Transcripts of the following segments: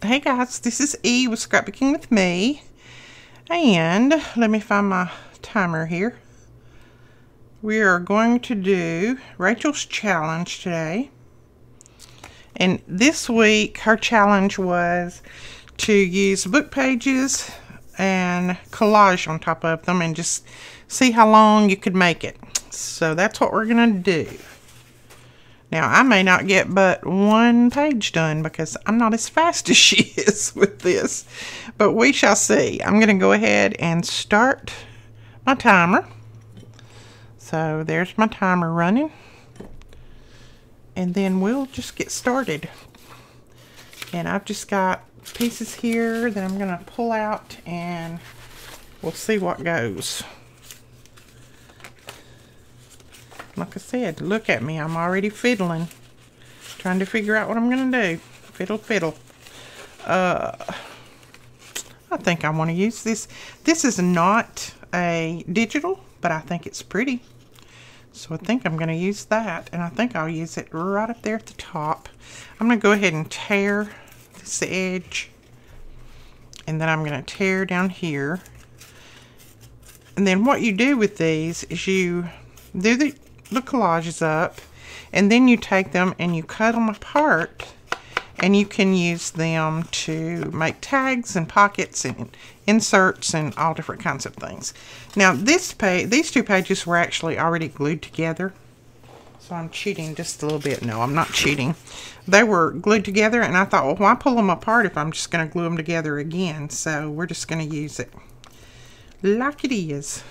Hey guys, this is E with Scrapbooking with me, and let me find my timer here. We are going to do Rachel's challenge today, and this week her challenge was to use book pages and collage on top of them and just see how long you could make it. So that's what we're gonna do. Now, I may not get but one page done because I'm not as fast as she is with this, but we shall see. I'm going to go ahead and start my timer. So there's my timer running, and then we'll just get started. And I've just got pieces here that I'm going to pull out, and we'll see what goes. Like I said, look at me. I'm already fiddling. Trying to figure out what I'm going to do. Fiddle, fiddle. I think I want to use this. This is not a digital, but I think it's pretty. So I think I'm going to use that. And I think I'll use it right up there at the top. I'm going to go ahead and tear this edge. And then I'm going to tear down here. And then what you do with these is you do the collages up, and then you take them and you cut them apart, and you can use them to make tags and pockets and inserts and all different kinds of things. Now these two pages were actually already glued together, so I'm cheating just a little bit. No, I'm not cheating. They were glued together, and I thought, well, why pull them apart if I'm just going to glue them together again? So we're just going to use it like it is.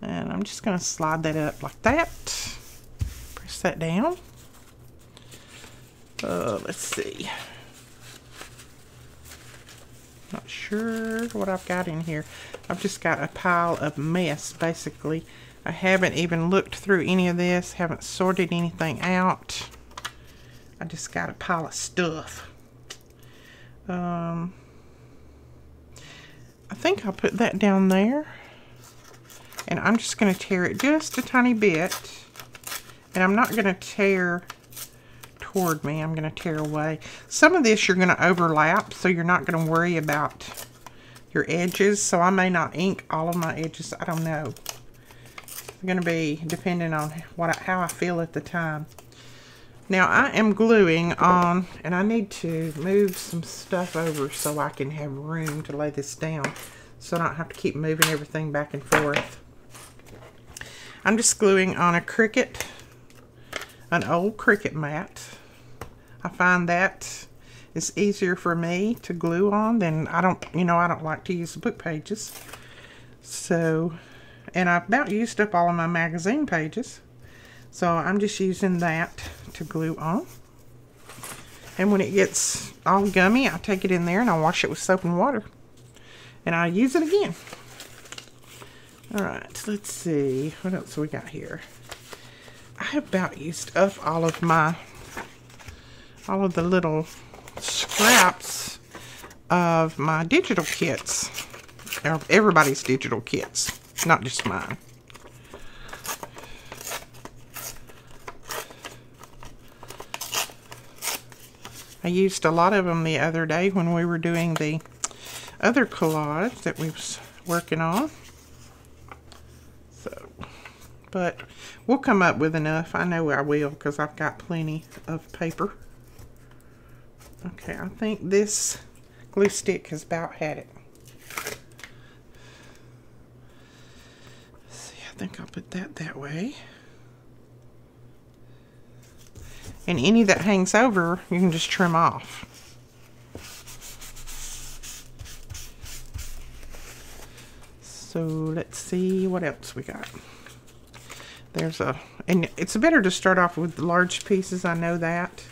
And I'm just going to slide that up like that. Press that down. Let's see. Not sure what I've got in here. I've just got a pile of mess, basically. I haven't even looked through any of this. Haven't sorted anything out. I just got a pile of stuff. I think I'll put that down there. And I'm just going to tear it just a tiny bit. And I'm not going to tear toward me. I'm going to tear away. Some of this you're going to overlap, so you're not going to worry about your edges. So I may not ink all of my edges. I don't know. It's going to be depending on how I feel at the time. Now I am gluing on, and I need to move some stuff over so I can have room to lay this down, so I don't have to keep moving everything back and forth. I'm just gluing on a Cricut, an old Cricut mat. I find that is easier for me to glue on than I don't like to use book pages. So, and I've about used up all of my magazine pages. So I'm just using that to glue on. And when it gets all gummy, I take it in there and I wash it with soap and water. And I use it again. Alright, let's see. What else we got here? I have about used up all of the little scraps of my digital kits. Everybody's digital kits, not just mine. I used a lot of them the other day when we were doing the other collage that we was working on. So, but we'll come up with enough. I know I will, because I've got plenty of paper. Okay, I think this glue stick has about had it. Let's see, I think I'll put that way. And any that hangs over, you can just trim off. So let's see what else we got. And it's better to start off with the large pieces, I know that.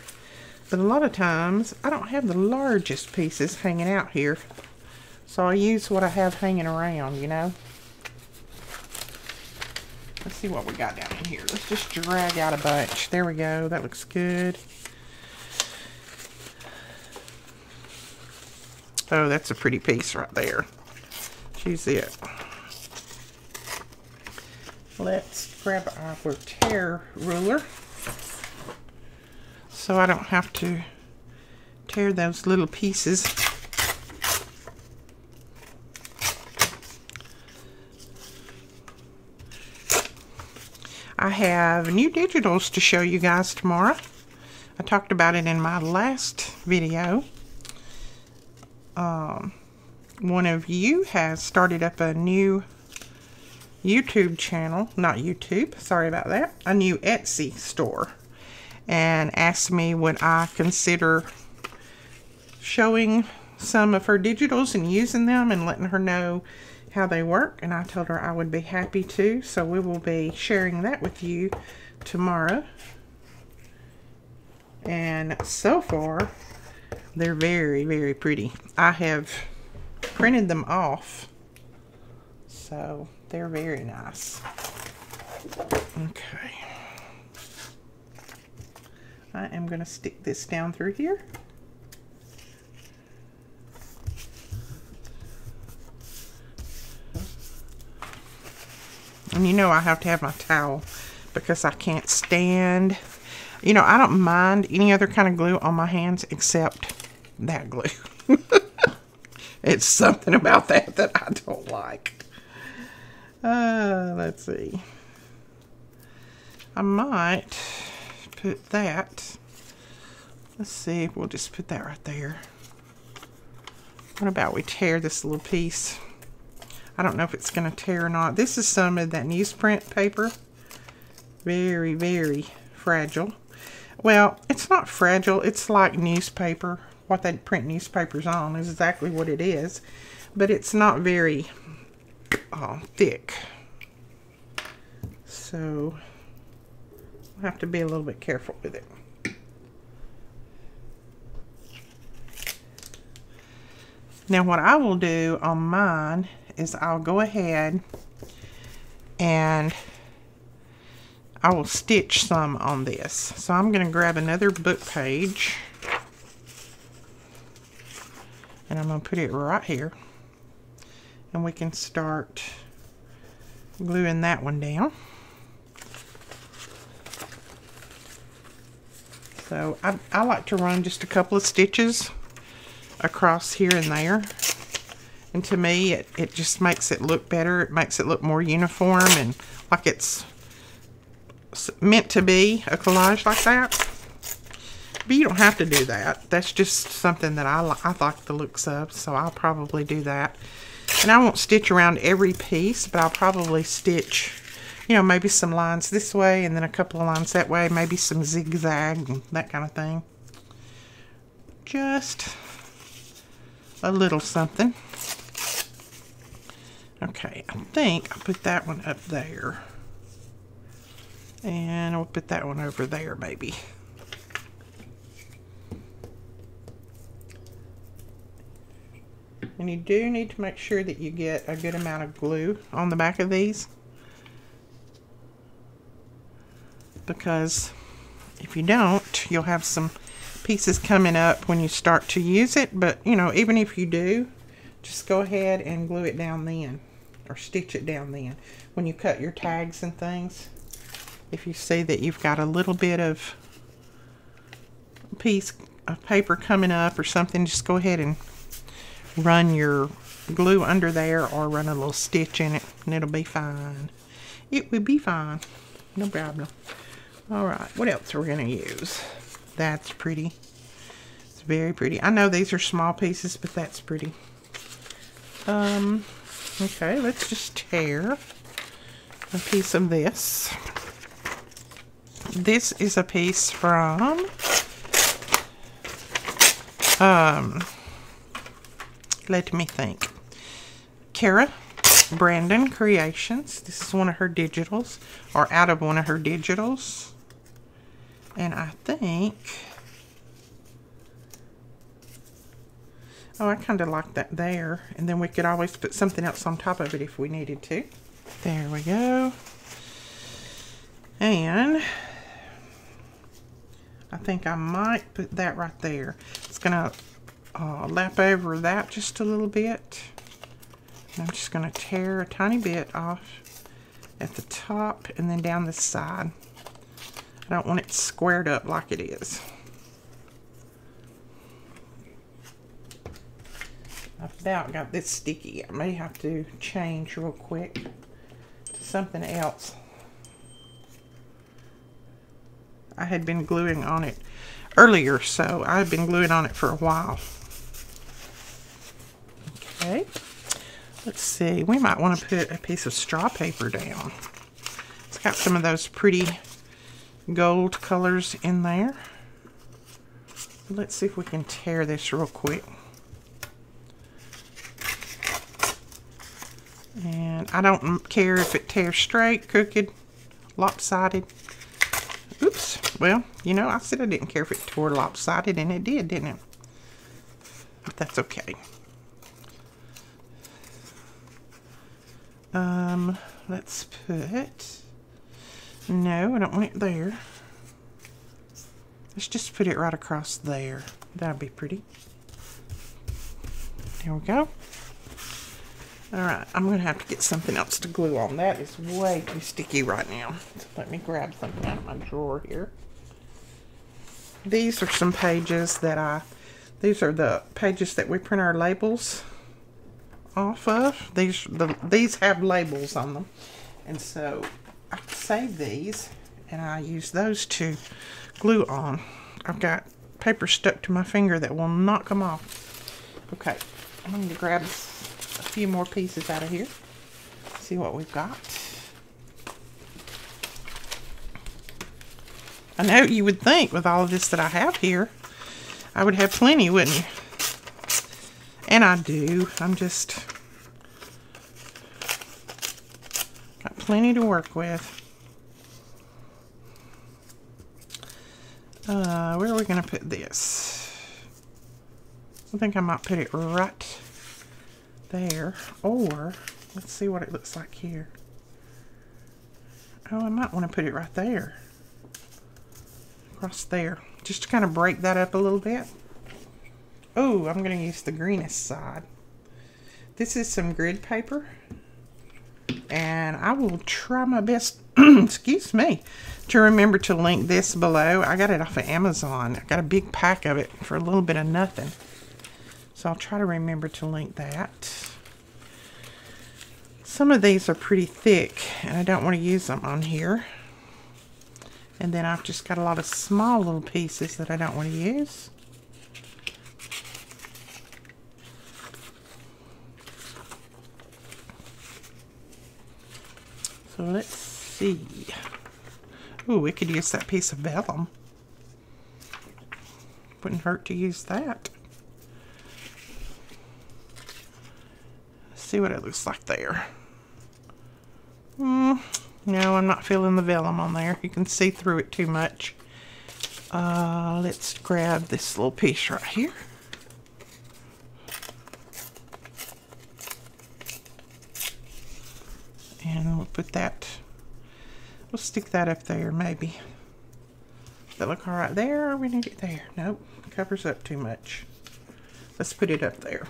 But a lot of times, I don't have the largest pieces hanging out here. So I use what I have hanging around, you know. Let's see what we got down in here. Let's just drag out a bunch. There we go. That looks good. Oh, that's a pretty piece right there. Choose it. let's grab our tear ruler so I don't have to tear those little pieces. I have new digitals to show you guys tomorrow. I talked about it in my last video. One of you has started up a new YouTube channel, not YouTube, sorry about that, a new Etsy store, and asked me would I consider showing some of her digitals and using them and letting her know how they work, and I told her I would be happy to, so we will be sharing that with you tomorrow. And so far they're very, very pretty. I have printed them off, so they're very nice. Okay, I am going to stick this down through here. And you know I have to have my towel because I can't stand, you know, I don't mind any other kind of glue on my hands except that glue. It's something about that that I don't like. Let's see. I might put that. Let's see if we'll just put that right there. What about we tear this little piece? I don't know if it's going to tear or not. This is some of that newsprint paper. Very, very fragile. Well, it's not fragile. It's like newspaper. What they print newspapers on is exactly what it is. But it's not very thick. So, I'll have to be a little bit careful with it. Now, what I will do on mine is I'll go ahead and I will stitch some on this. So I'm going to grab another book page and I'm going to put it right here, and we can start gluing that one down. So I like to run just a couple of stitches across here and there. And to me, it just makes it look better. It makes it look more uniform and like it's meant to be a collage like that. But you don't have to do that. That's just something that I like the looks of, so I'll probably do that. And I won't stitch around every piece, but I'll probably stitch, you know, maybe some lines this way and then a couple of lines that way, maybe some zigzag and that kind of thing. Just a little something. Okay, I think I'll put that one up there. And I'll put that one over there, maybe. And you do need to make sure that you get a good amount of glue on the back of these. Because if you don't, you'll have some pieces coming up when you start to use it. But, you know, even if you do, just go ahead and glue it down then. Or stitch it down then. When you cut your tags and things. If you see that you've got a little bit of piece of paper coming up or something, just go ahead and run your glue under there or run a little stitch in it and it'll be fine. It will be fine. No problem. Alright, what else are we going to use? That's pretty. It's very pretty. I know these are small pieces, but that's pretty. Okay, let's just tear a piece of this. This is a piece from let me think. Kara Brandon Creations. This is one of her digitals, or out of one of her digitals. And I think, oh, I kind of like that there. And then we could always put something else on top of it if we needed to. There we go. And I think I might put that right there. It's going to lap over that just a little bit. And I'm just going to tear a tiny bit off at the top and then down the side. I don't want it squared up like it is. I've about got this sticky. I may have to change real quick to something else. I had been gluing on it earlier, so I've been gluing on it for a while. Okay, let's see. We might want to put a piece of straw paper down. It's got some of those pretty gold colors in there. Let's see if we can tear this real quick. And I don't care if it tears straight, crooked, lopsided. Oops. Well, you know, I said I didn't care if it tore lopsided, and it did, didn't it? But that's okay. Let's put... No, I don't want it there. Let's just put it right across there. That'd be pretty. There we go. Alright, I'm going to have to get something else to glue on. That is way too sticky right now. So let me grab something out of my drawer here. These are some pages that these are the pages that we print our labels off of. These have labels on them. And so I save these and I use those to glue on. I've got paper stuck to my finger that will not come off. Okay, I'm going to grab a few more pieces out of here. See what we've got. I know you would think with all of this that I have here, I would have plenty, wouldn't you? And I do. I'm just got plenty to work with. Where are we going to put this? I think I might put it right there, or let's see what it looks like here. Oh, I might want to put it right there, across there, just to kind of break that up a little bit. Oh, I'm going to use the greenest side. This is some grid paper, and I will try my best excuse me, to remember to link this below. I got it off of Amazon. I got a big pack of it for a little bit of nothing. So I'll try to remember to link that. Some of these are pretty thick, and I don't want to use them on here. And then I've just got a lot of small little pieces that I don't want to use. So let's see. Ooh, we could use that piece of vellum. Wouldn't hurt to use that. See what it looks like there. No, I'm not feeling the vellum on there. You can see through it too much. Let's grab this little piece right here. And we'll put that, we'll stick that up there maybe. Does that look all right there, or we need it there? Nope, it covers up too much. Let's put it up there.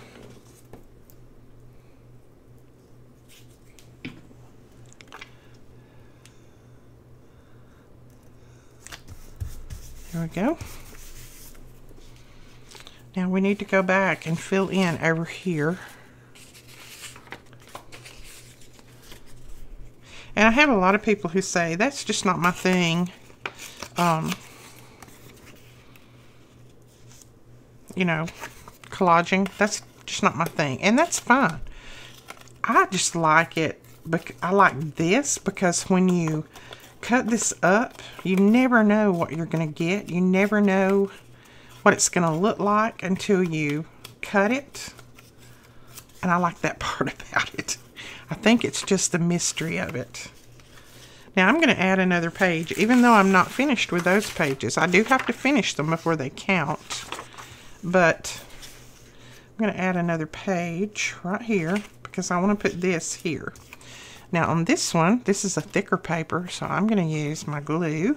There we go. Now we need to go back and fill in over here. And I have a lot of people who say, that's just not my thing. You know, collaging, that's just not my thing. And that's fine. I just like it. I like this because when you cut this up, you never know what you're going to get. You never know what it's going to look like until you cut it. And I like that part about it. I think it's just the mystery of it. Now I'm going to add another page, even though I'm not finished with those pages. I do have to finish them before they count. But I'm going to add another page right here because I want to put this here. Now on this one, this is a thicker paper, so I'm going to use my glue.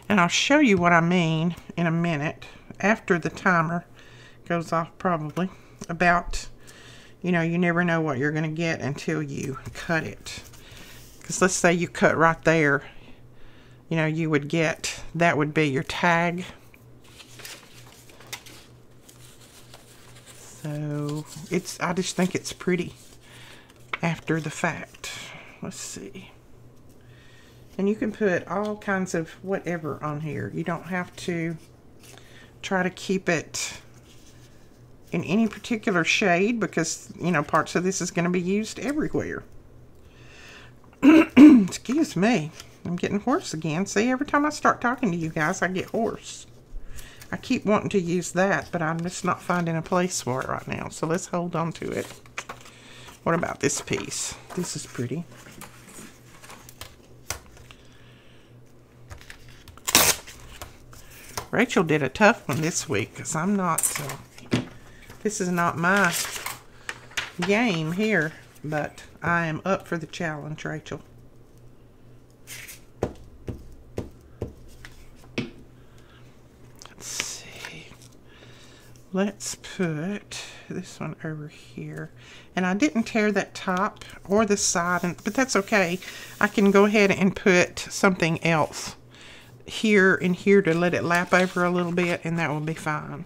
And I'll show you what I mean in a minute, after the timer goes off probably, about You know, you never know what you're going to get until you cut it. Because let's say you cut right there, you know, you would get, that would be your tag. So I just think it's pretty after the fact. Let's see. And you can put all kinds of whatever on here. You don't have to try to keep it in any particular shade because, you know, parts of this is going to be used everywhere. Excuse me. I'm getting hoarse again. See, every time I start talking to you guys, I get hoarse. I keep wanting to use that, but I'm just not finding a place for it right now. So let's hold on to it. What about this piece? This is pretty. Rachel did a tough one this week because I'm not, this is not my game here, but I am up for the challenge, Rachel. Let's see. Let's put this one over here. And I didn't tear that top or the side, but that's okay. I can go ahead and put something else here and here to let it lap over a little bit, and that will be fine.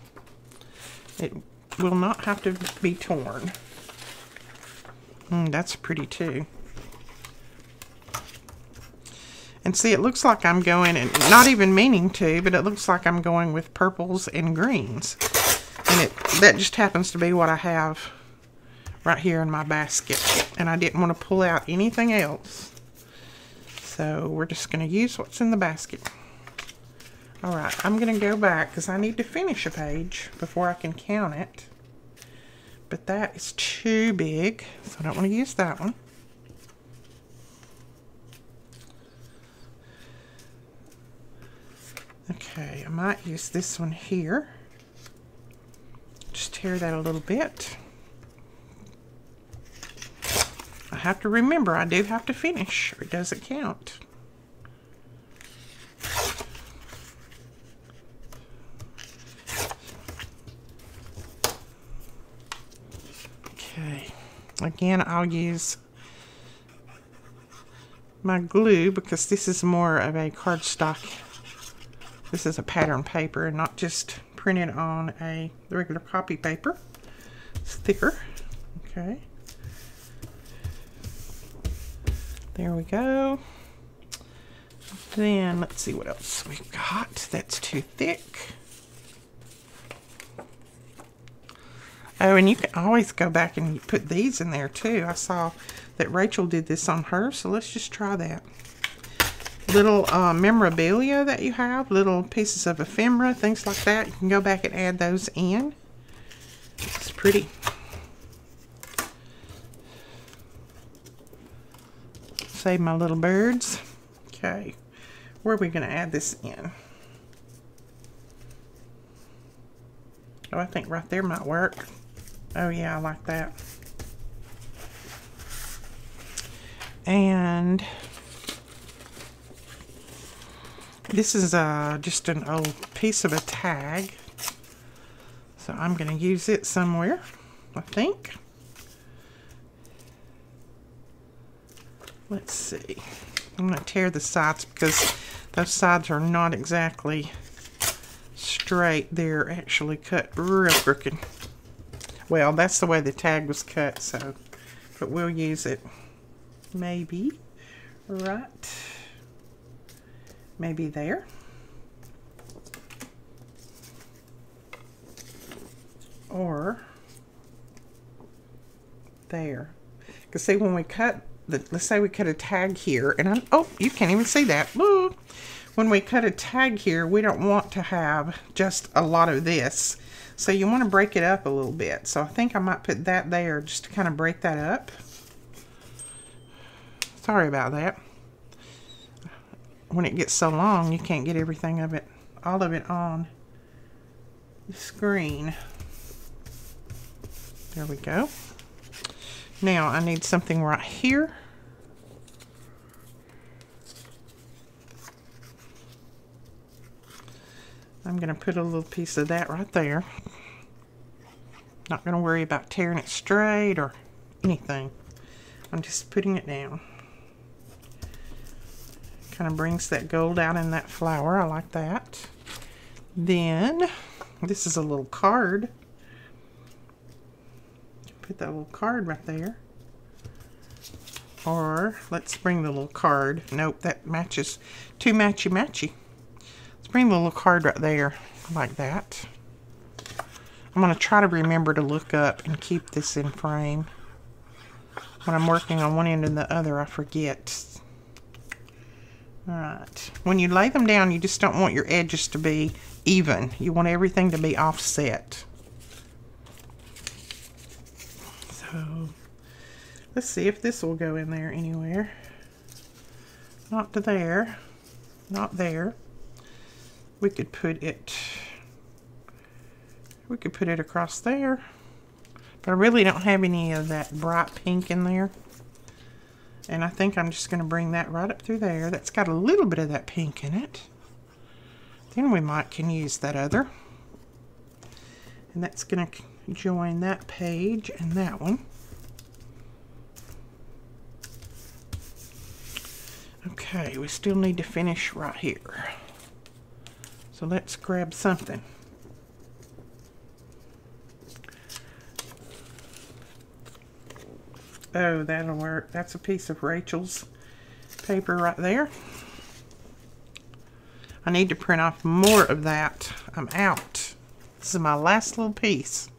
It will not have to be torn. That's pretty too. And see, it looks like I'm going, and not even meaning to, but it looks like I'm going with purples and greens. And that just happens to be what I have right here in my basket. And I didn't want to pull out anything else. So we're just going to use what's in the basket. Alright, I'm going to go back because I need to finish a page before I can count it. But that is too big, so I don't want to use that one. Okay, I might use this one here. Just tear that a little bit. I have to remember I do have to finish or it doesn't count. Okay, again I'll use my glue because this is more of a cardstock. This is a pattern paper and not just printed on a regular copy paper. It's thicker. Okay. There we go. Then let's see what else we've got. That's too thick. Oh, and you can always go back and put these in there too. I saw that Rachel did this on her, so let's just try that. Little memorabilia that you have, little pieces of ephemera, things like that. You can go back and add those in. It's pretty. Save my little birds. Okay, where are we going to add this in? Oh, I think right there might work. Oh yeah, I like that. And this is just an old piece of a tag. So I'm going to use it somewhere, I think. Let's see. I'm going to tear the sides because those sides are not exactly straight. They're actually cut real crooked. Well, that's the way the tag was cut, so, but we'll use it. Maybe right, maybe there. Or there. Because see, when we cut let's say we cut a tag here, and oh, you can't even see that. Woo. When we cut a tag here, we don't want to have just a lot of this. So you want to break it up a little bit. So I think I might put that there just to kind of break that up. Sorry about that. When it gets so long, you can't get everything of it, all of it on the screen. There we go. Now I need something right here. I'm going to put a little piece of that right there. Not going to worry about tearing it straight or anything. I'm just putting it down. Kind of brings that gold out in that flower. I like that. Then, this is a little card. Put that little card right there. Or, let's bring the little card. Nope, that matches. Too matchy-matchy. Let's bring the little card right there. Like that. I'm going to try to remember to look up and keep this in frame. When I'm working on one end and the other, I forget. Alright. When you lay them down, you just don't want your edges to be even. You want everything to be offset. So, let's see if this will go in there anywhere. Not to there. Not there. We could put it across there. But I really don't have any of that bright pink in there. And I think I'm just going to bring that right up through there. That's got a little bit of that pink in it. Then we can use that other. And that's going to join that page and that one. Okay, we still need to finish right here. So let's grab something. Oh, that'll work. That's a piece of Rachel's paper right there. I need to print off more of that. I'm out. This is my last little piece.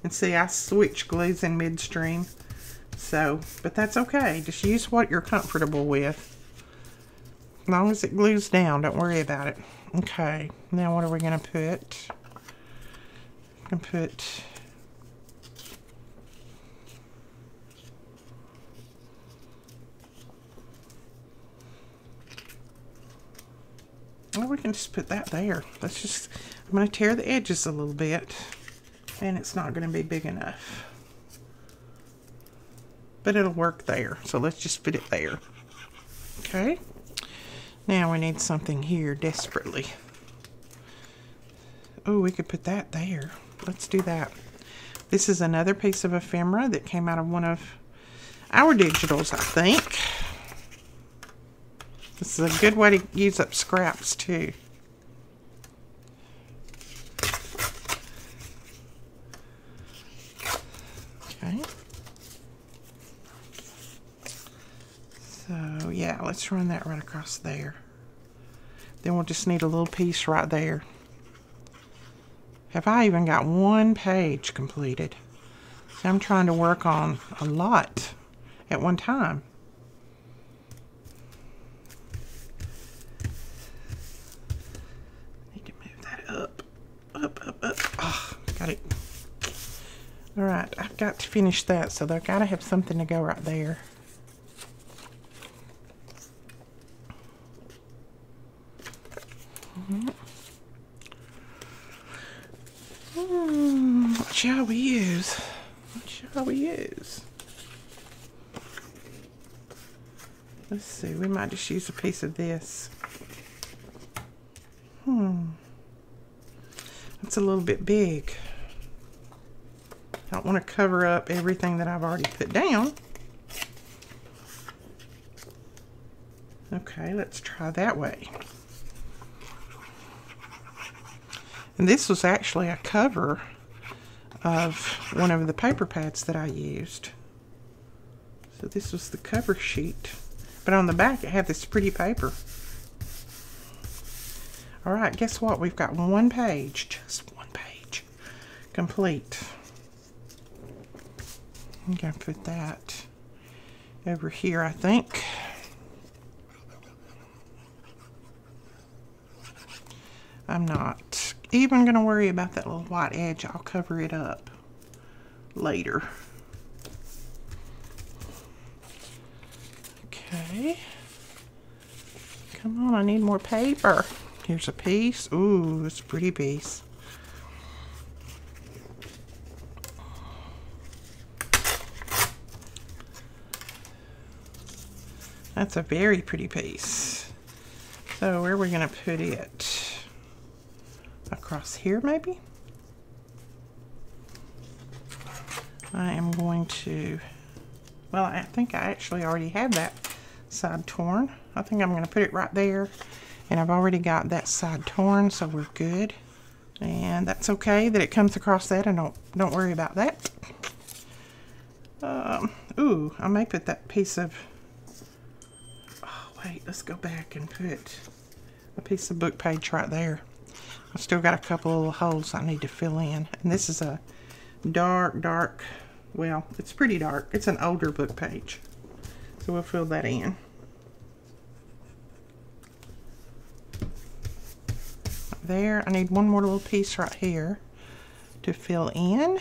And see, I switch glues in midstream. So, but that's okay. Just use what you're comfortable with. As long as it glues down, don't worry about it. Okay, now what are we going to put? I can put well, we can just put that there. Let's just, I'm going to tear the edges a little bit, and it's not going to be big enough. But it'll work there, so let's just put it there. Okay. Now we need something here desperately. Oh, we could put that there. Let's do that. This is another piece of ephemera that came out of one of our digitals, I think. This is a good way to use up scraps, too. Okay. So, yeah, let's run that right across there. Then we'll just need a little piece right there. Have I even got one page completed? So I'm trying to work on a lot at one time. Need to move that up. Up. Oh, got it. Alright, I've got to finish that, so I've got to have something to go right there. What shall we use? What shall we use? Let's see, we might just use a piece of this. That's a little bit big. I don't want to cover up everything that I've already put down. Okay, let's try that way. And this was actually a cover of one of the paper pads that I used. So this was the cover sheet. But on the back it had this pretty paper. Alright, guess what? We've got one page. Just one page. Complete. I'm going to put that over here, I think. I'm not even going to worry about that little white edge. I'll cover it up later. Okay. Come on, I need more paper. Here's a piece. Ooh, it's a pretty piece. That's a very pretty piece. So where are we going to put it? across here maybe. I am going to, well, I think I actually already have that side torn. I think I'm going to put it right there, and I've already got that side torn, so we're good. And that's okay that it comes across that, and don't worry about that. Ooh, I may put that piece of, oh wait, let's go back and put a piece of book page right there. I've still got a couple of little holes I need to fill in, and this is a dark, well, it's pretty dark. It's an older book page, so we'll fill that in. There, I need one more little piece right here to fill in.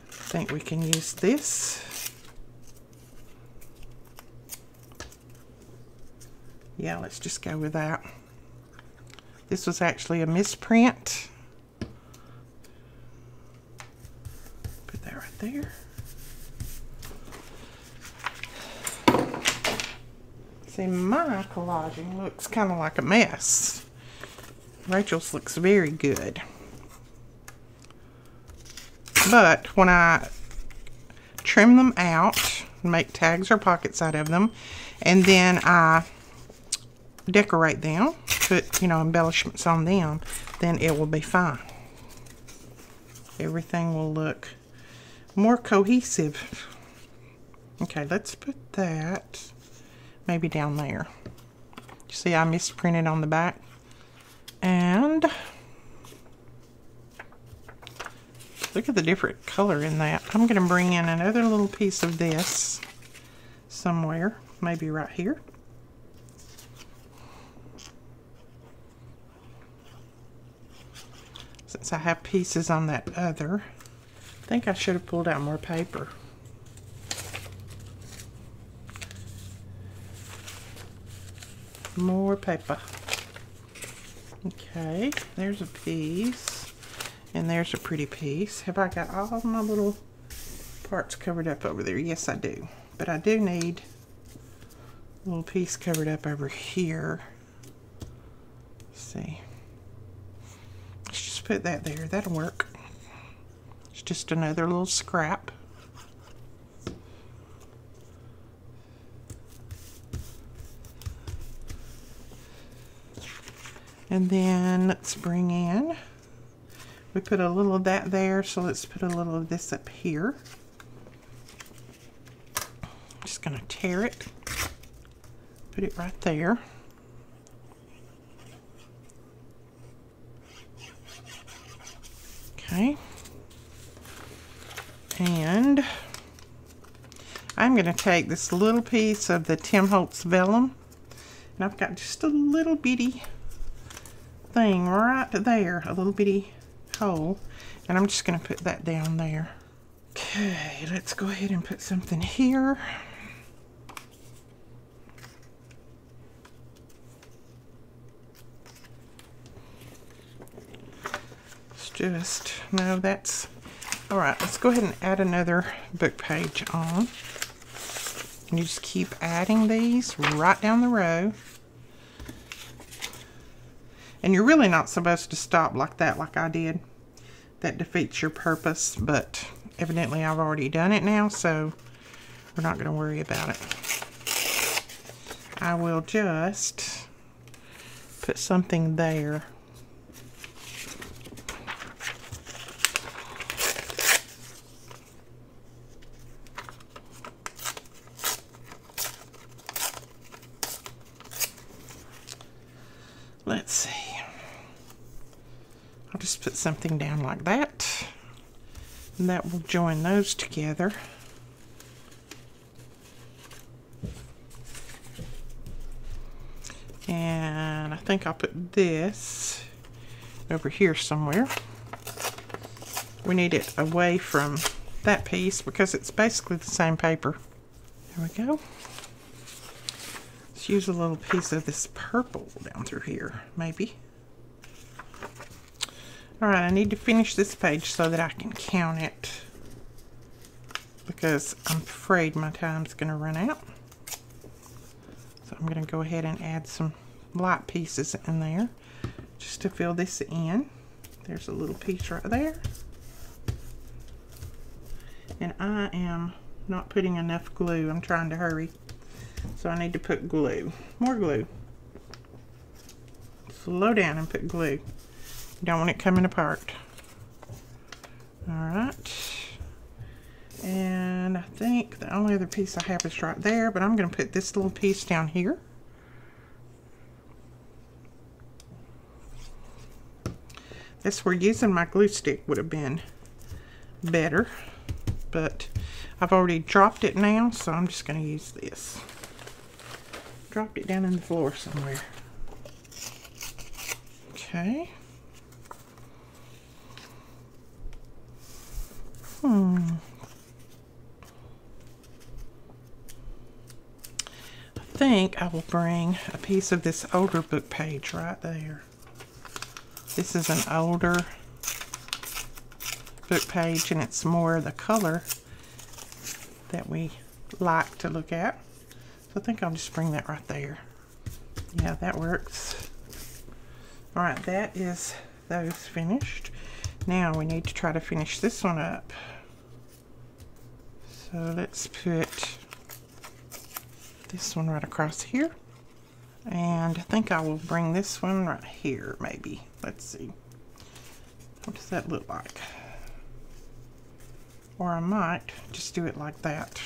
I think we can use this. Yeah, let's just go with that. This was actually a misprint. Put that right there. See, my collaging looks kind of like a mess. Rachel's looks very good. But when I trim them out, make tags or pockets out of them, and then I decorate them, put, you know, embellishments on them, then it will be fine. Everything will look more cohesive. Okay, let's put that maybe down there. You see I misprinted on the back. And look at the different color in that. I'm going to bring in another little piece of this somewhere, maybe right here. Since I have pieces on that other, I think I should have pulled out more paper. More paper. Okay, there's a piece, and there's a pretty piece. Have I got all my little parts covered up over there? Yes, I do. But I do need a little piece covered up over here. Let's see. Let's just put that there. That'll work. It's just another little scrap. And then let's bring in, we put a little of that there, so let's put a little of this up here. I'm just going to tear it, put it right there. Okay. And I'm going to take this little piece of the Tim Holtz vellum, and I've got just a little bitty thing right there, a little bitty hole, and I'm just going to put that down there. Okay, let's go ahead and put something here. It's just, no, that's, all right, let's go ahead and add another book page on. And you just keep adding these right down the row. And you're really not supposed to stop like that, like I did. That defeats your purpose, but evidently I've already done it now, so we're not going to worry about it. I will just put something there. Let's see. I'll just put something down like that, and that will join those together. And I think I'll put this over here somewhere. We need it away from that piece because it's basically the same paper. There we go. Let's use a little piece of this purple down through here, maybe. Alright, I need to finish this page so that I can count it, because I'm afraid my time's going to run out. So I'm going to go ahead and add some light pieces in there. just to fill this in. There's a little piece right there. And I am not putting enough glue. I'm trying to hurry. So I need to put glue. More glue. Slow down and put glue. You don't want it coming apart. Alright. And I think the only other piece I have is right there, but I'm going to put this little piece down here. This where using my glue stick would have been better, but I've already dropped it now, so I'm just going to use this. Dropped it down in the floor somewhere. Okay. I think I will bring a piece of this older book page right there. This is an older book page, and it's more the color that we like to look at. So I think I'll just bring that right there. Yeah, that works. Alright, that is those finished. Now we need to try to finish this one up. So let's put this one right across here. And I think I will bring this one right here, maybe. Let's see. What does that look like? Or I might just do it like that.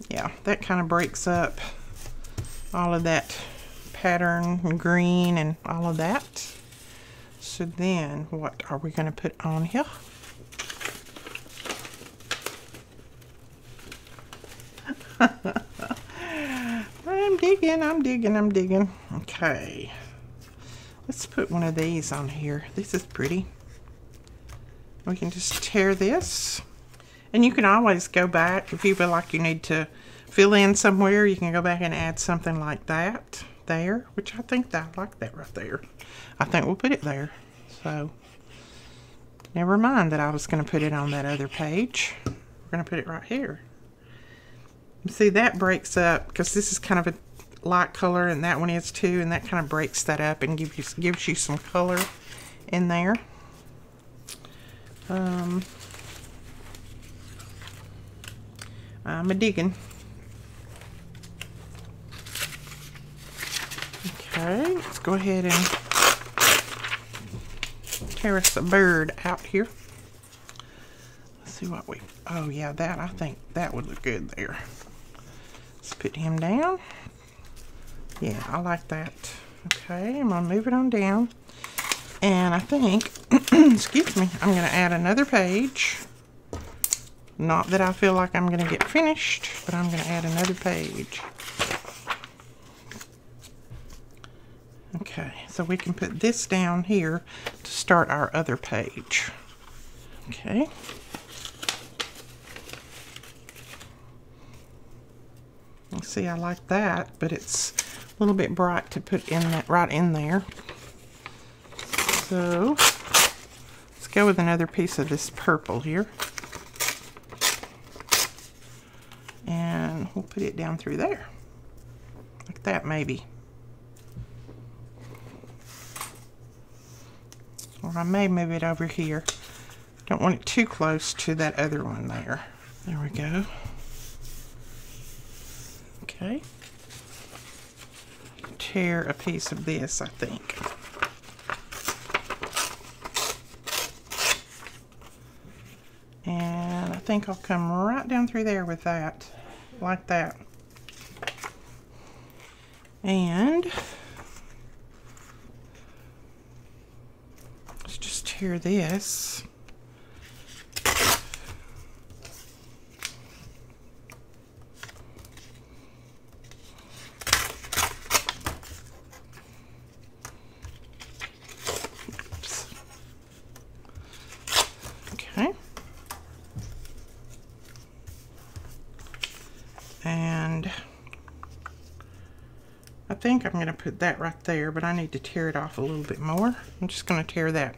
Yeah, that kind of breaks up all of that pattern and green and all of that. So then what are we going to put on here? I'm digging. Okay. Let's put one of these on here. This is pretty. We can just tear this. And you can always go back if you feel like you need to fill in somewhere. You can go back and add something like that there, which I think that I like that right there. I think we'll put it there. So never mind that I was going to put it on that other page. We're going to put it right here. See, that breaks up because this is kind of a light color and that one is too, and that kind of breaks that up and gives you some color in there. I'm a digging. Okay, let's go ahead and tear us a bird out here. Let's see what we, oh yeah, that, I think that would look good there. Let's put him down. Yeah, I like that. Okay, I'm gonna move it on down. And I think, excuse me, I'm gonna add another page. Not that I feel like I'm gonna get finished, but I'm gonna add another page. Okay, so we can put this down here to start our other page. Okay. See, I like that, but it's a little bit bright to put in that right in there. So let's go with another piece of this purple here. And we'll put it down through there. Like that maybe. Or I may move it over here. Don't want it too close to that other one there. There we go. Okay. Tear a piece of this, I think. And I think I'll come right down through there with that, like that. And let's just tear this. And I think I'm going to put that right there, but I need to tear it off a little bit more. I'm just going to tear that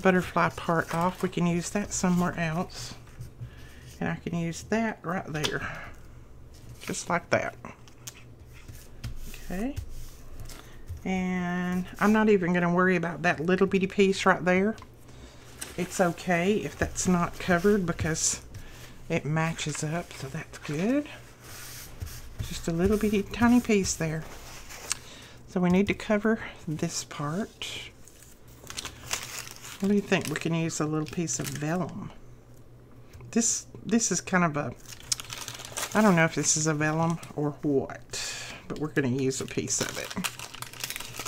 butterfly part off. We can use that somewhere else. And I can use that right there. Just like that. Okay. And I'm not even going to worry about that little bitty piece right there. It's okay if that's not covered because it matches up, so that's good. Just a little bitty tiny piece there. So we need to cover this part. What do you think? We can use a little piece of vellum. This is kind of a, I don't know if this is a vellum or what, but we're going to use a piece of it.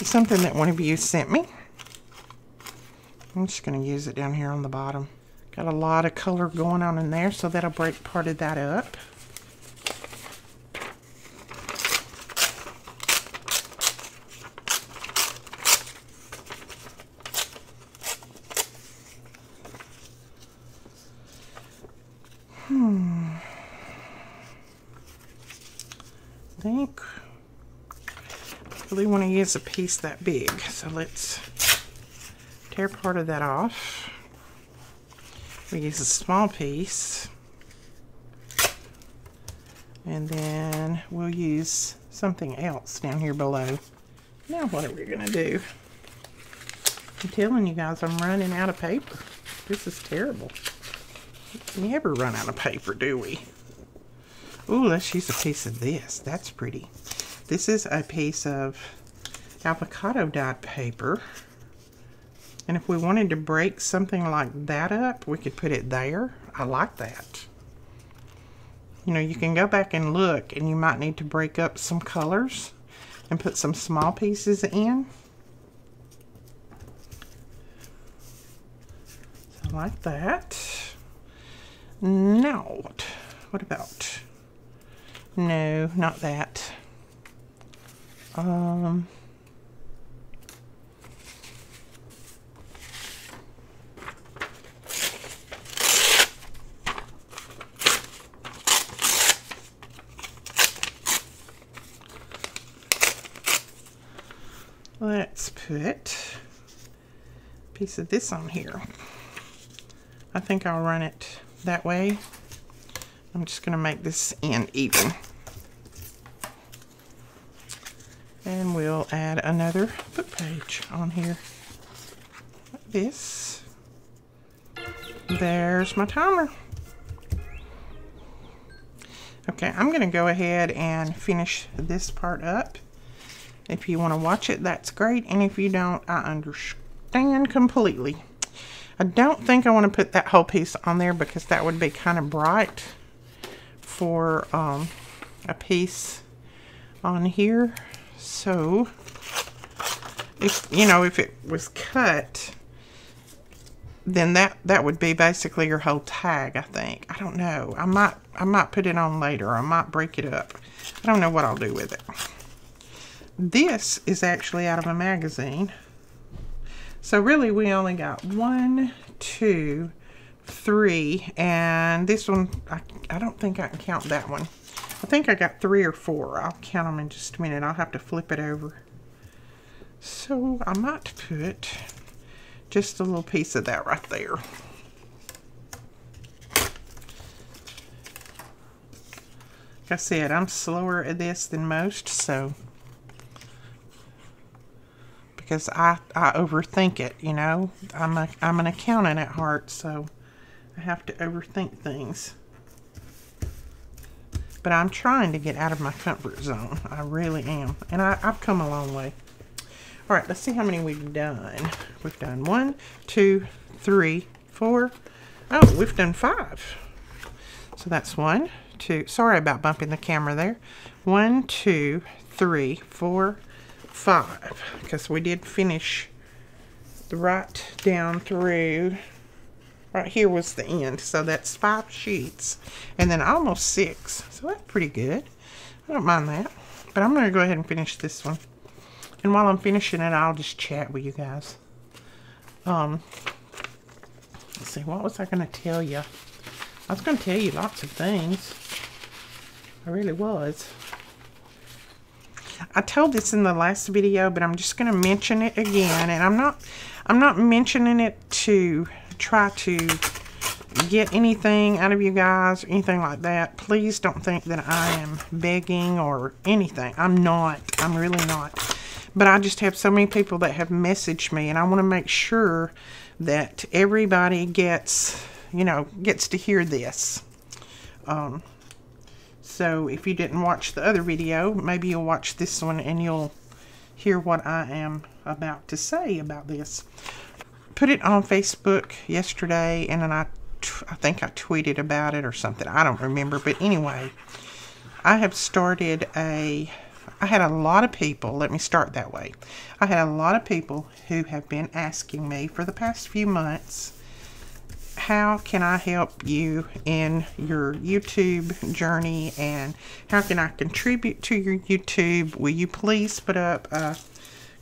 It's something that one of you sent me. I'm just going to use it down here on the bottom. Got a lot of color going on in there, so that'll break part of that up. I think I really want to use a piece that big, so let's tear part of that off. We use a small piece, and then we'll use something else down here below. Now what are we going to do? I'm telling you guys, I'm running out of paper. This is terrible. We never run out of paper, do we? Ooh, let's use a piece of this. That's pretty. This is a piece of avocado dyed paper. And if we wanted to break something like that up, we could put it there. I like that. You know, you can go back and look, and you might need to break up some colors and put some small pieces in. So like that. Now, what about? No, not that. Let's put a piece of this on here. I think I'll run it that way. I'm just going to make this end even. And we'll add another book page on here. Like this. There's my timer. Okay, I'm going to go ahead and finish this part up. If you want to watch it, that's great. And if you don't, I understand completely. I don't think I want to put that whole piece on there because that would be kind of bright for a piece on here. So, if you know, if it was cut, then that would be basically your whole tag, I think. I don't know. I might put it on later. I might break it up. I don't know what I'll do with it. This is actually out of a magazine. So really we only got 1, 2, 3, and this one, I don't think I can count that one. I think I got 3 or 4. I'll count them in just a minute. I'll have to flip it over. So I might put just a little piece of that right there. Like I said, I'm slower at this than most, so because I overthink it, you know. I'm an accountant at heart, so I have to overthink things. But I'm trying to get out of my comfort zone. I really am. And I've come a long way. All right, let's see how many we've done. We've done 1, 2, 3, 4. Oh, we've done 5. So that's 1, 2. Sorry about bumping the camera there. 1, 2, 3, 4, 5. Because we did finish right down through. Right here was the end. So that's 5 sheets. And then almost 6. So that's pretty good. I don't mind that. But I'm going to go ahead and finish this one. And while I'm finishing it, I'll just chat with you guys. Let's see, what was I going to tell you? I was going to tell you lots of things. I really was. I told this in the last video, but I'm just going to mention it again. And I'm not mentioning it to try to get anything out of you guys or anything like that. Please don't think that I am begging or anything. I'm not. I'm really not. But I just have so many people that have messaged me, and I want to make sure that everybody gets, you know, gets to hear this. So if you didn't watch the other video, maybe you'll watch this one and you'll hear what I am about to say about this. Put it on Facebook yesterday, and then I think I tweeted about it or something. I don't remember, but anyway, I have started I had a lot of people, let me start that way. I had a lot of people who have been asking me for the past few months, how can I help you in your YouTube journey, and how can I contribute to your YouTube? Will you please put up a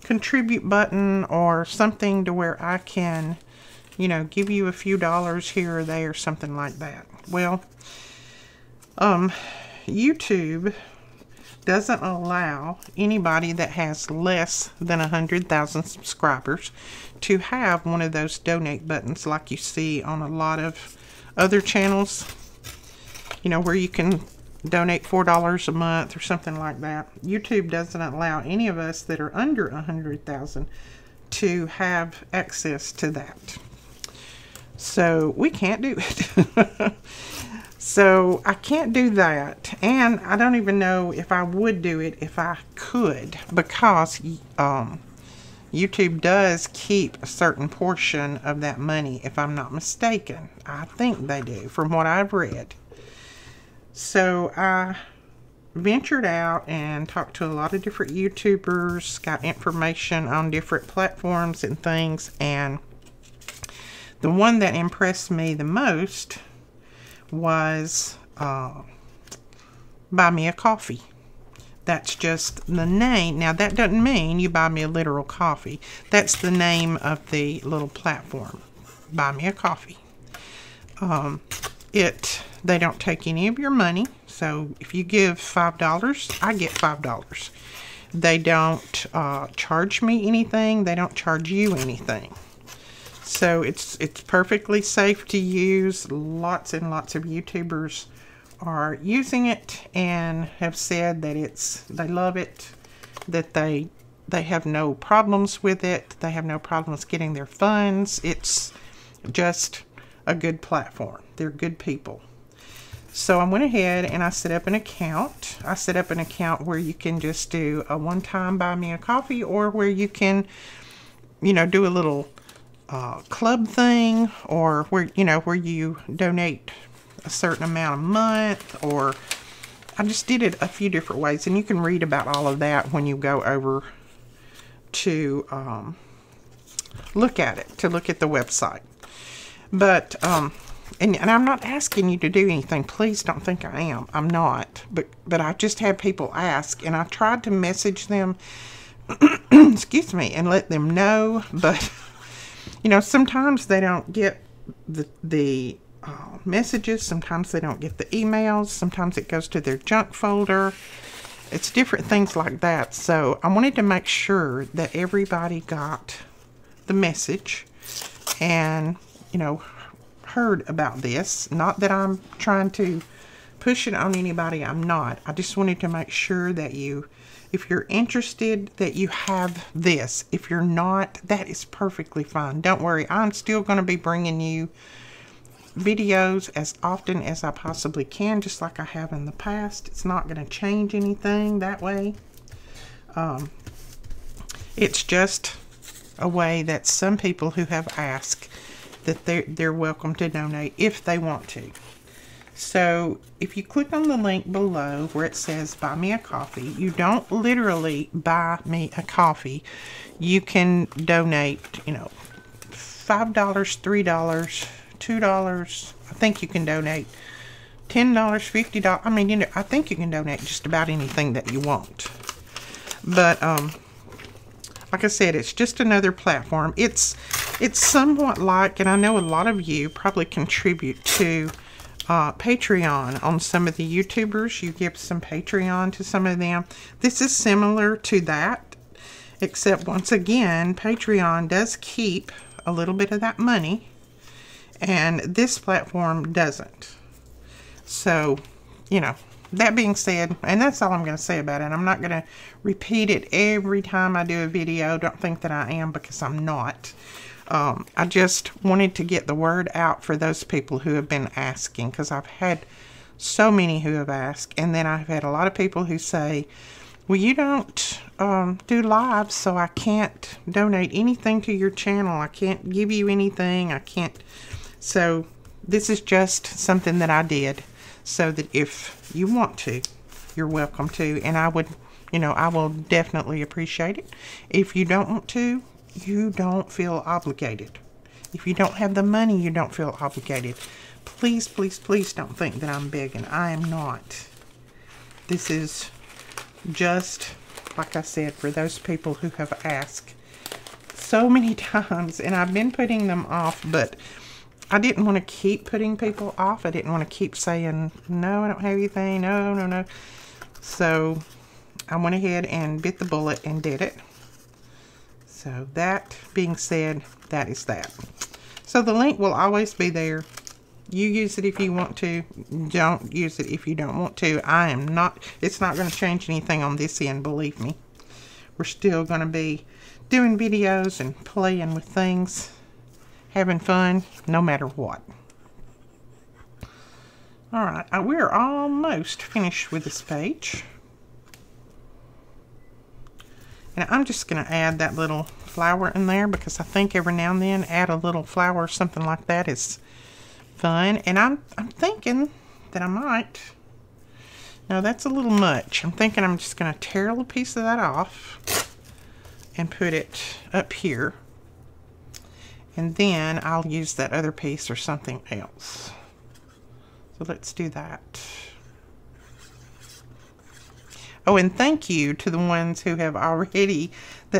contribute button or something to where I can, you know, give you a few dollars here or there, something like that. Well, YouTube doesn't allow anybody that has less than 100,000 subscribers to have one of those donate buttons like you see on a lot of other channels, you know, where you can donate $4 a month or something like that. YouTube doesn't allow any of us that are under 100,000 to have access to that. So we can't do it. So I can't do that, and I don't even know if I would do it if I could, because YouTube does keep a certain portion of that money, if I'm not mistaken. I think they do, from what I've read. So I ventured out and talked to a lot of different YouTubers, got information on different platforms and things, and the one that impressed me the most was Buy Me a Coffee. That's just the name. Now, that doesn't mean you buy me a literal coffee. That's the name of the little platform. Buy Me a Coffee. They don't take any of your money. So if you give $5, I get $5. They don't charge me anything. They don't charge you anything. So it's perfectly safe to use. Lots and lots of YouTubers are using it and have said that they love it, that they have no problems with it, they have no problems getting their funds. It's just a good platform. They're good people. So I went ahead and I set up an account. I set up an account where you can just do a one-time buy me a coffee, or where you can, you know, do a little club thing, or where you donate a certain amount a month, or I just did it a few different ways, and you can read about all of that when you go over to look at it, to look at the website. But and I'm not asking you to do anything. Please don't think I am. I'm not. But I just had people ask, and I tried to message them excuse me, and let them know, but you know, sometimes they don't get the messages. Sometimes they don't get the emails. Sometimes it goes to their junk folder. It's different things like that. So I wanted to make sure that everybody got the message and, you know, heard about this. Not that I'm trying to push it on anybody. I'm not. I just wanted to make sure that you, if you're interested, that you have this. If you're not, that is perfectly fine. Don't worry. I'm still going to be bringing you videos as often as I possibly can, just like I have in the past. It's not going to change anything that way. It's just a way that some people who have asked that they're welcome to donate if they want to. So if you click on the link below where it says buy me a coffee, you don't literally buy me a coffee. You can donate, you know, $5, $3, $2. I think you can donate $10, $50. I mean, you know, I think you can donate just about anything that you want. But like I said, it's just another platform. It's somewhat like, and I know a lot of you probably contribute to Patreon on some of the YouTubers. You give some Patreon to some of them. This is similar to that, except once again, Patreon does keep a little bit of that money, and this platform doesn't. So, you know, that being said, and that's all I'm going to say about it. I'm not going to repeat it every time I do a video. Don't think that I am, because I'm not. I just wanted to get the word out for those people who have been asking, because I've had so many who have asked, and then I've had a lot of people who say, well, you don't do lives, so I can't donate anything to your channel. I can't give you anything. I can't. So this is just something that I did, so that if you want to, you're welcome to. And I would, you know, I will definitely appreciate it. If you don't want to, you don't feel obligated. If you don't have the money, you don't feel obligated. Please, please, please don't think that I'm begging. I am not. This is just, like I said, for those people who have asked so many times, and I've been putting them off, but I didn't want to keep putting people off. I didn't want to keep saying, no, I don't have anything, no. So I went ahead and bit the bullet and did it. So that being said, that is that. So the link will always be there. You use it if you want to. Don't use it if you don't want to. I am not, it's not going to change anything on this end, believe me. We're still going to be doing videos and playing with things, having fun, no matter what. Alright, we're almost finished with this page. And I'm just going to add that little flower in there, because I think every now and then add a little flower or something like that is fun. And I'm thinking that I might, no, that's a little much. I'm thinking I'm just going to tear a little piece of that off and put it up here. And then I'll use that other piece or something else. So let's do that. Oh, and thank you to the ones who have already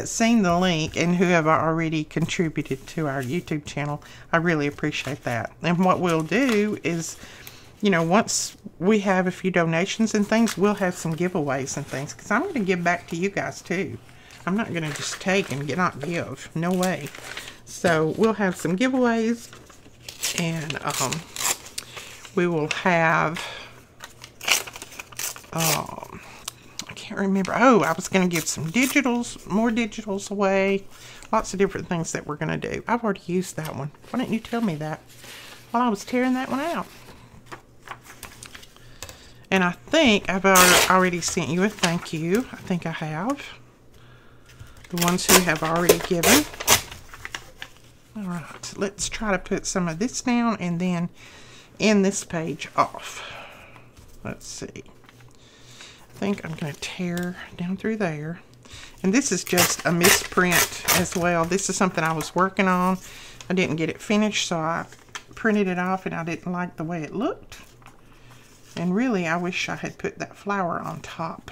seen the link and who have already contributed to our YouTube channel. I really appreciate that. And what we'll do is, you know, once we have a few donations and things, we'll have some giveaways and things, because I'm going to give back to you guys too. I'm not going to just take and not give. No way. So we'll have some giveaways, and we will have I can't remember. Oh, I was going to give some digitals, more digitals away. Lots of different things that we're going to do. I've already used that one. Why didn't you tell me that while I was tearing that one out? And I think I've already sent you a thank you. I think I have. The ones who have already given. Alright, let's try to put some of this down and then end this page off. Let's see. I think I'm going to tear down through there. And this is just a misprint as well. This is something I was working on. I didn't get it finished, so I printed it off, and I didn't like the way it looked. And really, I wish I had put that flower on top.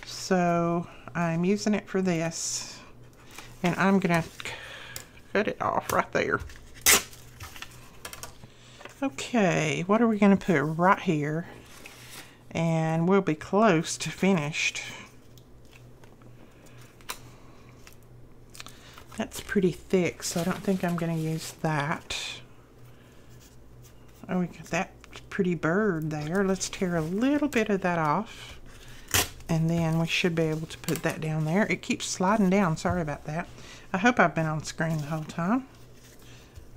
So I'm using it for this. And I'm going to cut it off right there. Okay, what are we going to put right here? And we'll be close to finished. That's pretty thick, so I don't think I'm going to use that. Oh, we got that pretty bird there. Let's tear a little bit of that off. And then we should be able to put that down there. It keeps sliding down. Sorry about that. I hope I've been on screen the whole time.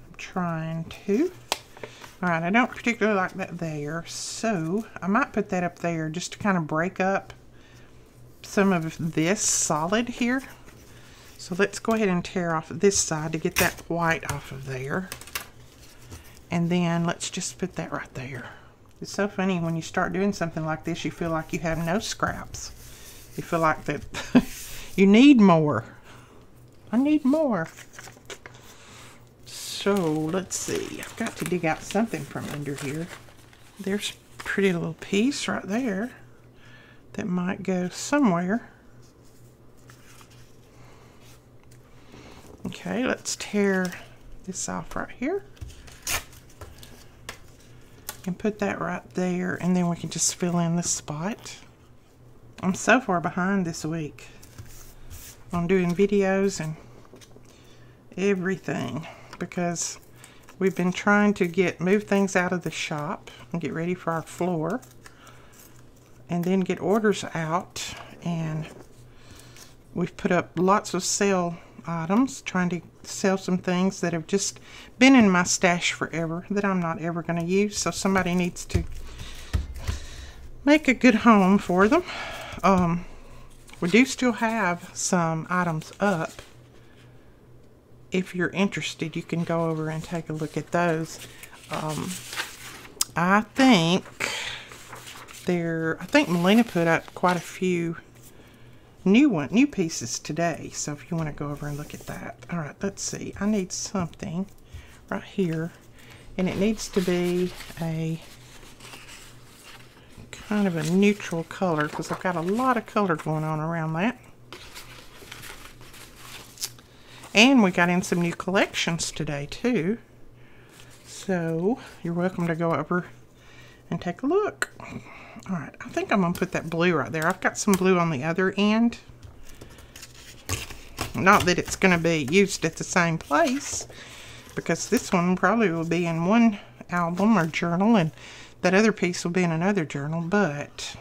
I'm trying to. Alright, I don't particularly like that there, so I might put that up there just to kind of break up some of this solid here. So let's go ahead and tear off this side to get that white off of there. And then let's just put that right there. It's so funny when you start doing something like this, you feel like you have no scraps. You feel like that you need more. I need more. So let's see. I've got to dig out something from under here. There's a pretty little piece right there that might go somewhere. Okay, let's tear this off right here. And put that right there, and then we can just fill in this spot. I'm so far behind this week on doing videos and everything, because we've been trying to move things out of the shop and get ready for our floor. and then get orders out. And we've put up lots of sale items, trying to sell some things that have just been in my stash forever that I'm not ever going to use. So somebody needs to make a good home for them. We do still have some items up. If you're interested, you can go over and take a look at those. I think Melina put up quite a few new pieces today, so if you want to go over and look at that. All right, let's see. I need something right here, and it needs to be a kind of a neutral color because I've got a lot of color going on around that. And we got in some new collections today too, so you're welcome to go over and take a look. All right, I think I'm gonna put that blue right there. I've got some blue on the other end. Not that it's gonna be used at the same place, because this one probably will be in one album or journal, and that other piece will be in another journal, but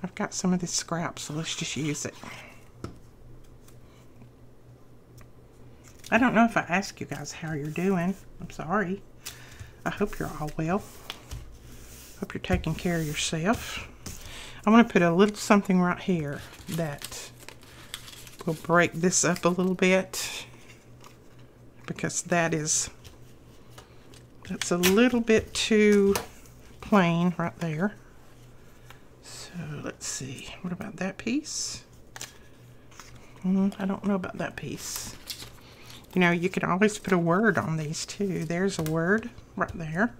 I've got some of this scrap, so let's just use it. I don't know if I asked you guys how you're doing. I'm sorry. I hope you're all well. Hope you're taking care of yourself. I want to put a little something right here that will break this up a little bit, because that's a little bit too plain right there. So let's see. What about that piece? I don't know about that piece. You know, you can always put a word on these too. There's a word right there.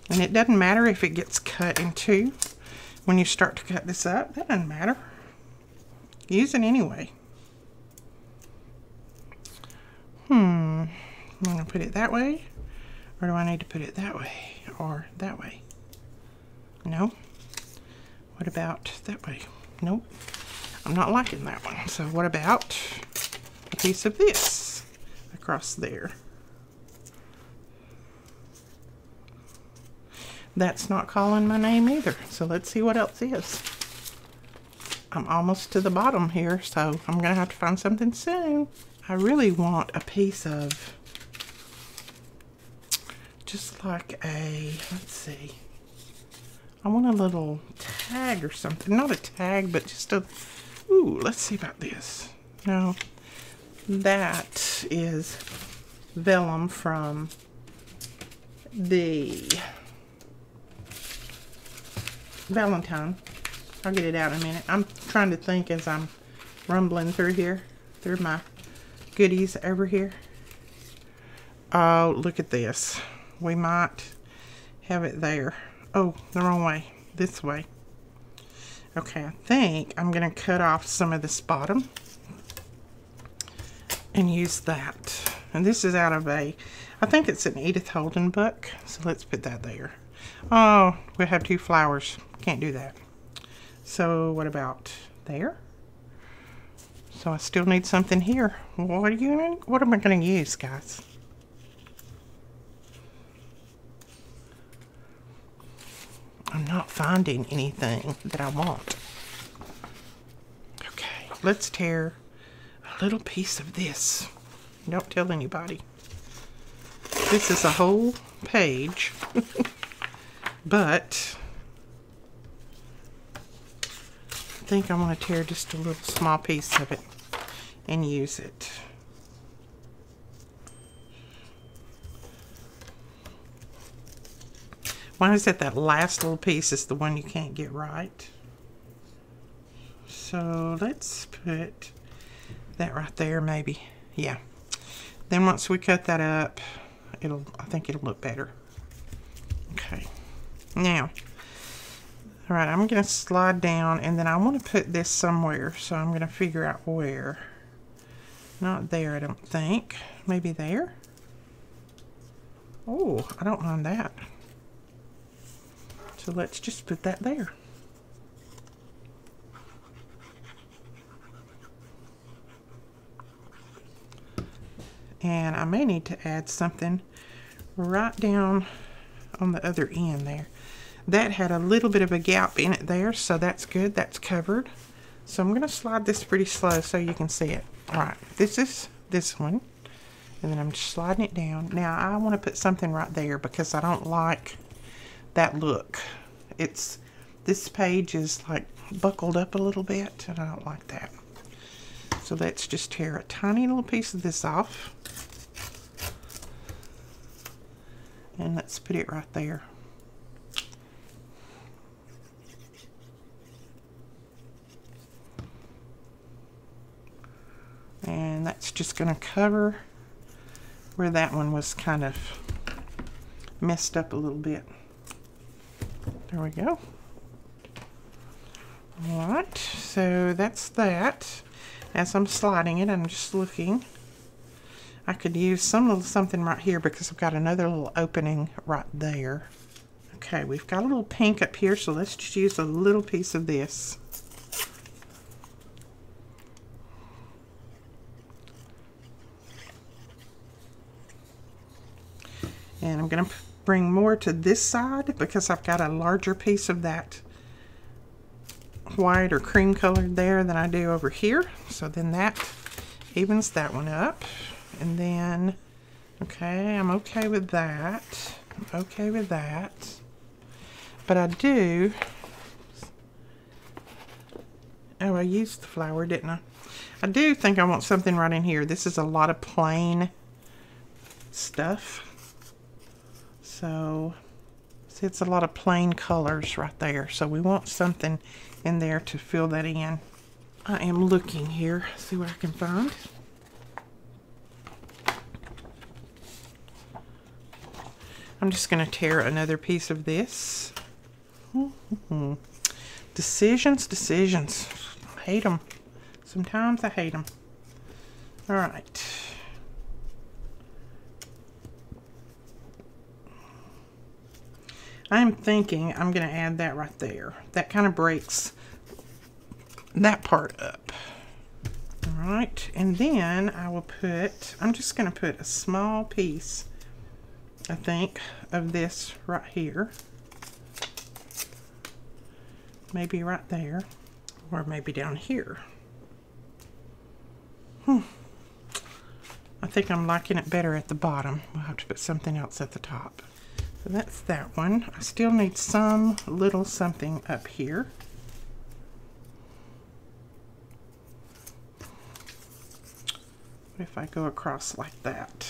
And it doesn't matter if it gets cut in two when you start to cut this up. That doesn't matter. Use it anyway. I'm going to put it that way. Or do I need to put it that way? Or that way? No. What about that way? Nope. I'm not liking that one. So what about a piece of this across there? That's not calling my name either. So let's see what else is. I'm almost to the bottom here, so I'm going to have to find something soon. I really want a piece of just like a, let's see. I want a little tag or something. Not a tag, but just a, ooh, let's see about this. No, that is vellum from the Valentine. I'll get it out in a minute. I'm trying to think as I'm rumbling through here, through my goodies over here. Oh, look at this. We might have it there. Oh, the wrong way. This way. Okay, I think I'm going to cut off some of this bottom and use that. And this is out of a, I think it's an Edith Holden book. So let's put that there. Oh, we have two flowers. Can't do that. So what about there? So I still need something here. What am I going to use, guys? I'm not finding anything that I want. Okay, let's tear a little piece of this. Don't tell anybody. This is a whole page. But I think I'm going to tear just a little small piece of it and use it. Why is it that last little piece is the one you can't get right? So let's put that right there, maybe. Yeah. Then once we cut that up, I think it'll look better. Okay. Now, all right, I'm going to slide down, and then I want to put this somewhere, so I'm going to figure out where. Not there, I don't think. Maybe there? Oh, I don't mind that. So let's just put that there. And I may need to add something right down on the other end there. That had a little bit of a gap in it there, so that's good. That's covered. So I'm going to slide this pretty slow so you can see it. All right, this is this one. And then I'm just sliding it down. Now I want to put something right there because I don't like that look. This page is like buckled up a little bit and I don't like that. So let's just tear a tiny little piece of this off. And let's put it right there. And that's just going to cover where that one was kind of messed up a little bit. There we go. Alright, so that's that. As I'm sliding it, I'm just looking. I could use some little something right here because I've got another little opening right there. Okay, we've got a little pink up here, so let's just use a little piece of this. And I'm going to bring more to this side because I've got a larger piece of that white or cream colored there than I do over here. So then that evens that one up. And then, okay, I'm okay with that. I'm okay with that. But I do, oh, I used the flower, didn't I? I do think I want something right in here. This is a lot of plain stuff. So, see, it's a lot of plain colors right there. So we want something in there to fill that in. I am looking here, see what I can find. I'm just going to tear another piece of this. Decisions, decisions. I hate them. Sometimes I hate them. All right. I'm thinking I'm going to add that right there. That kind of breaks that part up. All right, and then I will put, I'm just going to put a small piece, I think, of this right here. Maybe right there, or maybe down here. I think I'm liking it better at the bottom. We'll have to put something else at the top. So that's that one. I still need some little something up here. What if I go across like that?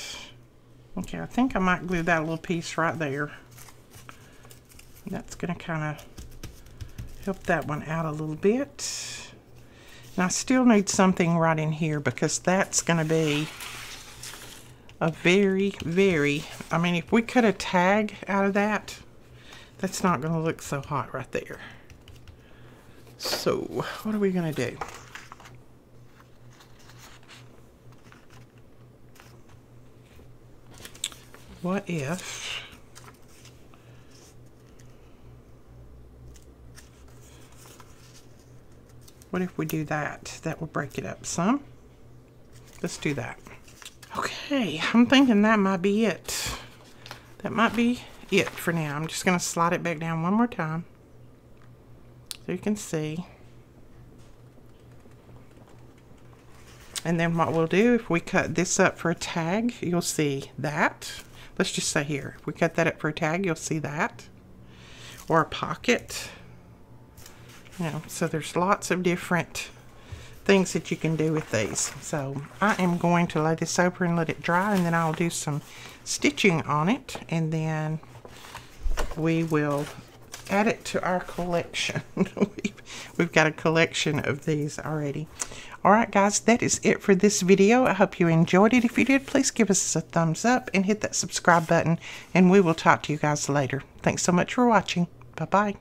Okay, I think I might glue that little piece right there. That's going to kind of help that one out a little bit. And I still need something right in here because that's going to be a very, very, I mean, if we cut a tag out of that, that's not going to look so hot right there. So, what are we going to do? What if we do that? That will break it up some. Let's do that. Okay, I'm thinking that might be it. That might be it for now. I'm just going to slide it back down one more time so you can see. And then what we'll do, if we cut this up for a tag, you'll see that. Let's just say here, if we cut that up for a tag, you'll see that. Or a pocket. You know, so there's lots of different things that you can do with these. So I am going to lay this over and let it dry, and then I'll do some stitching on it, and then we will add it to our collection. We've got a collection of these already. Alright guys, that is it for this video. I hope you enjoyed it. If you did, please give us a thumbs up and hit that subscribe button, and we will talk to you guys later. Thanks so much for watching. Bye-bye.